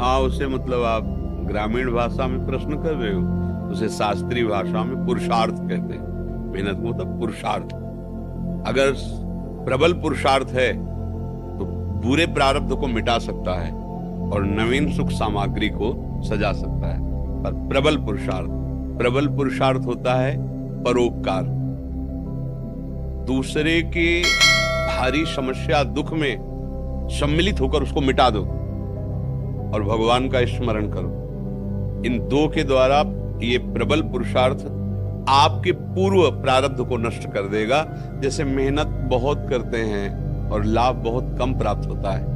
उसे मतलब आप ग्रामीण भाषा में प्रश्न कर रहे हो, उसे शास्त्रीय भाषा में पुरुषार्थ कहते हैं। मेहनत को मतलब पुरुषार्थ। अगर प्रबल पुरुषार्थ है तो बुरे प्रारब्ध को मिटा सकता है और नवीन सुख सामग्री को सजा सकता है। पर प्रबल पुरुषार्थ होता है परोपकार। दूसरे के भारी समस्या दुख में सम्मिलित होकर उसको मिटा दो और भगवान का स्मरण करो। इन दो के द्वारा ये प्रबल पुरुषार्थ आपके पूर्व प्रारब्ध को नष्ट कर देगा। जैसे मेहनत बहुत करते हैं और लाभ बहुत कम प्राप्त होता है,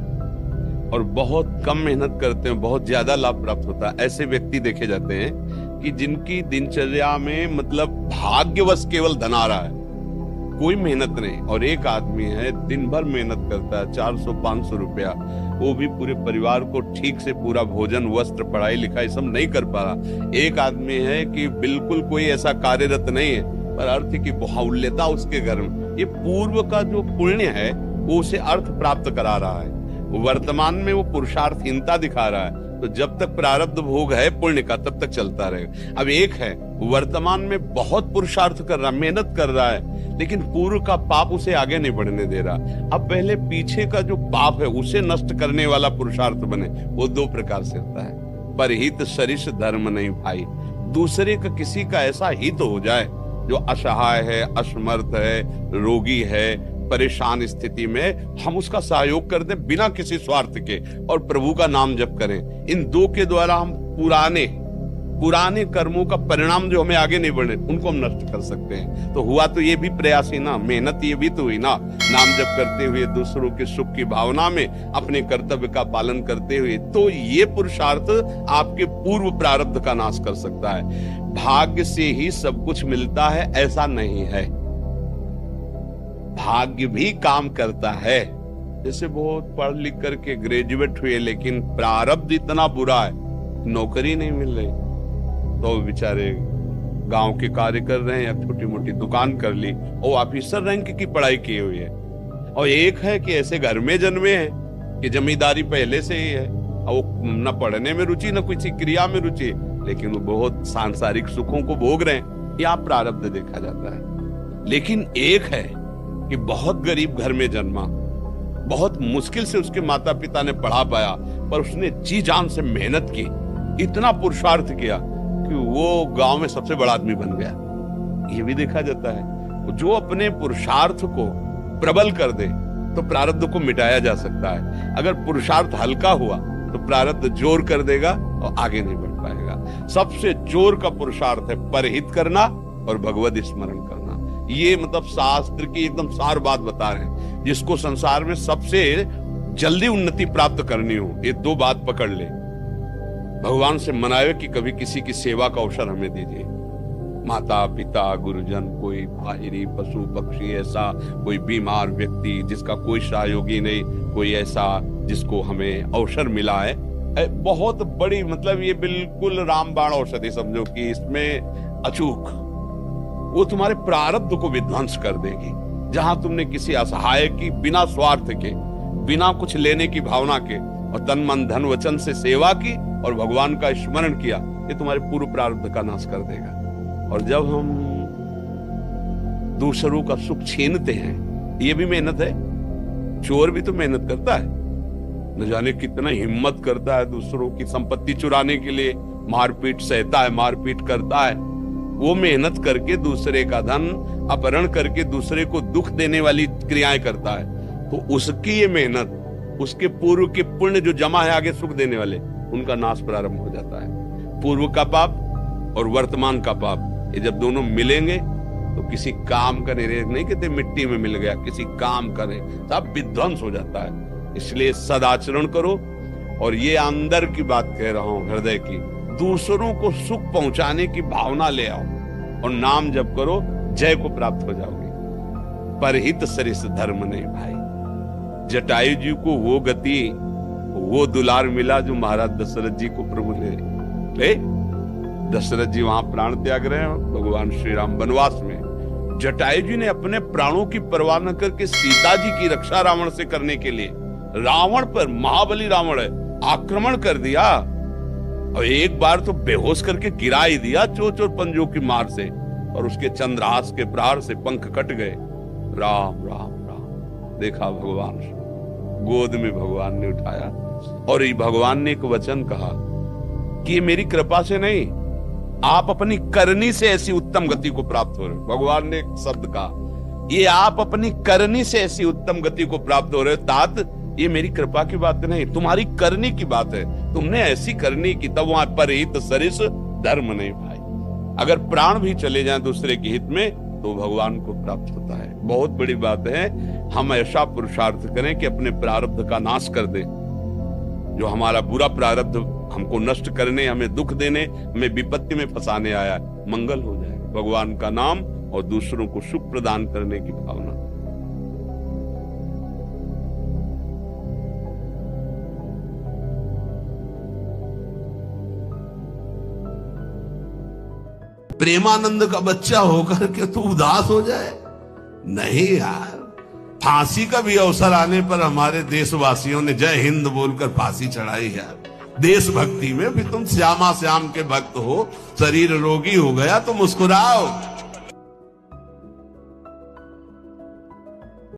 और बहुत कम मेहनत करते हैं बहुत ज्यादा लाभ प्राप्त होता है। ऐसे व्यक्ति देखे जाते हैं कि जिनकी दिनचर्या में मतलब भाग्यवश केवल धन आ रहा है, कोई मेहनत नहीं। और एक आदमी है दिन भर मेहनत करता है, 400-500 रुपया, वो भी पूरे परिवार को ठीक से पूरा भोजन, वस्त्र, पढ़ाई लिखाई सब नहीं कर पा रहा। एक आदमी है कि बिल्कुल कोई ऐसा कार्यरत नहीं है, पर अर्थ की बाहुल्यता उसके घर में। ये पूर्व का जो पुण्य है वो उसे अर्थ प्राप्त करा रहा है। वर्तमान में वो पुरुषार्थहीनता दिखा रहा है। तो जब तक प्रारब्ध भोग है पुण्य का तब तक चलता रहेगा। अब एक है वर्तमान में बहुत पुरुषार्थ कर रहा, मेहनत कर रहा है, लेकिन पूर्व का पाप उसे आगे नहीं बढ़ने दे रहा। अब पहले पीछे का जो पाप है उसे नष्ट करने वाला पुरुषार्थ बने। वो दो प्रकार से होता है। परहित सरिस धर्म नहीं भाई। दूसरे का किसी का ऐसा हित हो जाए जो असहाय है, असमर्थ है, रोगी है, परेशान स्थिति में, हम उसका सहयोग कर दें बिना किसी स्वार्थ के और प्रभु का नाम जप करें। इन दो के द्वारा हम पुराने कर्मों का परिणाम जो हमें आगे नहीं बढ़े उनको हम नष्ट कर सकते हैं। तो हुआ तो ये भी प्रयास ही ना, मेहनत ये भी तो हुई ना। नाम जप करते हुए, दूसरों के सुख की भावना में, अपने कर्तव्य का पालन करते हुए, तो ये पुरुषार्थ आपके पूर्व प्रारब्ध का नाश कर सकता है। भाग्य से ही सब कुछ मिलता है ऐसा नहीं है, भाग्य भी काम करता है। जैसे बहुत पढ़ लिख करके ग्रेजुएट हुए लेकिन प्रारब्ध इतना बुरा है, नौकरी नहीं मिल रही, तो बेचारे गांव के कार्य कर रहे हैं या छोटी मोटी दुकान कर ली और ऑफिसर रैंक की पढ़ाई की हुई है। और एक है कि ऐसे घर में जन्मे हैं कि जमींदारी पहले से ही है और वो न पढ़ने में रुचि न किसी क्रिया में रुचि, लेकिन वो बहुत सांसारिक सुखों को भोग रहे हैं। यह प्रारब्ध देखा जाता है। लेकिन एक है कि बहुत गरीब घर में जन्मा, बहुत मुश्किल से उसके माता पिता ने पढ़ा पाया, पर उसने जी जान से मेहनत की, इतना पुरुषार्थ किया कि वो गांव में सबसे बड़ा आदमी बन गया। ये भी देखा जाता है। जो अपने पुरुषार्थ को प्रबल कर दे तो प्रारब्ध को मिटाया जा सकता है। अगर पुरुषार्थ हल्का हुआ तो प्रारब्ध जोर कर देगा और आगे नहीं बढ़ पाएगा। सबसे जोर का पुरुषार्थ है परहित करना और भगवत स्मरण करना। ये मतलब शास्त्र की एकदम सार बात बता रहे हैं। जिसको संसार में सबसे जल्दी उन्नति प्राप्त करनी हो, ये दो बात पकड़ ले। भगवान से मनावे कि कभी किसी की सेवा का अवसर हमें दीजिए। माता पिता, गुरुजन, कोई बाहरी पशु पक्षी, ऐसा कोई बीमार व्यक्ति जिसका कोई सहयोगी नहीं, कोई ऐसा जिसको हमें अवसर मिला है, बहुत बड़ी मतलब ये बिल्कुल रामबाण औषधि समझो कि इसमें अचूक वो तुम्हारे प्रारब्ध को विध्वंस कर देगी। जहां तुमने किसी असहाय की बिना स्वार्थ के, बिना कुछ लेने की भावना के और तन मन धन वचन से सेवा की और भगवान का स्मरण किया, ये तुम्हारे पूर्व प्रारब्ध का नाश कर देगा। और जब हम दूसरों का सुख छीनते हैं, ये भी मेहनत है। चोर भी तो मेहनत करता है, न जाने कितना हिम्मत करता है दूसरों की संपत्ति चुराने के लिए, मारपीट सहता है, मारपीट करता है। वो मेहनत करके दूसरे का धन अपहरण करके दूसरे को दुख देने वाली क्रियाएं करता है, तो उसकी ये मेहनत, उसके पूर्व के पुण्य जो जमा है आगे सुख देने वाले, उनका नाश प्रारंभ हो जाता है। पूर्व का पाप और वर्तमान का पाप, ये जब दोनों मिलेंगे तो किसी काम का नहीं कहते मिट्टी में मिल गया, किसी काम का नहीं, सब विध्वंस हो जाता है। इसलिए सदाचरण करो। और ये अंदर की बात कह रहा हूं, हृदय की, दूसरों को सुख पहुंचाने की भावना ले आओ और नाम जप करो, जय को प्राप्त हो जाओगे। परहित सरिस धर्म नहीं भाई। जटायु जी को वो गति, वो दुलार मिला जो महाराज दशरथ जी को प्रभु ले। दशरथ जी वहां प्राण त्याग रहे हैं, भगवान श्री राम वनवास में। जटायु जी ने अपने प्राणों की परवाह न करके सीता जी की रक्षा रावण से करने के लिए, रावण पर, महाबली रावण है, आक्रमण कर दिया और एक बार तो बेहोश करके गिरा ही दिया चोच और पंजों की मार से, और उसके चंद्रहास के प्रहार से पंख कट गए। राम राम राम। देखा भगवान, गोद में भगवान ने उठाया और भगवान ने एक वचन कहा कि ये मेरी कृपा से नहीं, आप अपनी करनी से ऐसी उत्तम गति को प्राप्त हो रहे हो। भगवान ने एक शब्द कहा, ये आप अपनी करनी से ऐसी उत्तम गति को प्राप्त हो रहे हो। तात, ये मेरी कृपा की बात नहीं, तुम्हारी करनी की बात है। तुमने ऐसी करनी की, तब वहां पर हित सरिस धर्म नहीं भाई। अगर प्राण भी चले जाएं दूसरे के हित में तो भगवान को प्राप्त होता है। बहुत बड़ी बात है, हम ऐसा पुरुषार्थ करें कि अपने प्रारब्ध का नाश कर दे। जो हमारा बुरा प्रारब्ध हमको नष्ट करने, हमें दुख देने, हमें विपत्ति में फंसाने आया, मंगल हो जाए। भगवान का नाम और दूसरों को सुख प्रदान करने की भावना। प्रेमानंद का बच्चा होकर के तू उदास हो जाए? नहीं यार, फांसी का भी अवसर आने पर हमारे देशवासियों ने जय हिंद बोलकर फांसी चढ़ाई यार। देशभक्ति में भी तुम श्यामा श्याम के भक्त हो, शरीर रोगी हो गया तो मुस्कुराओ।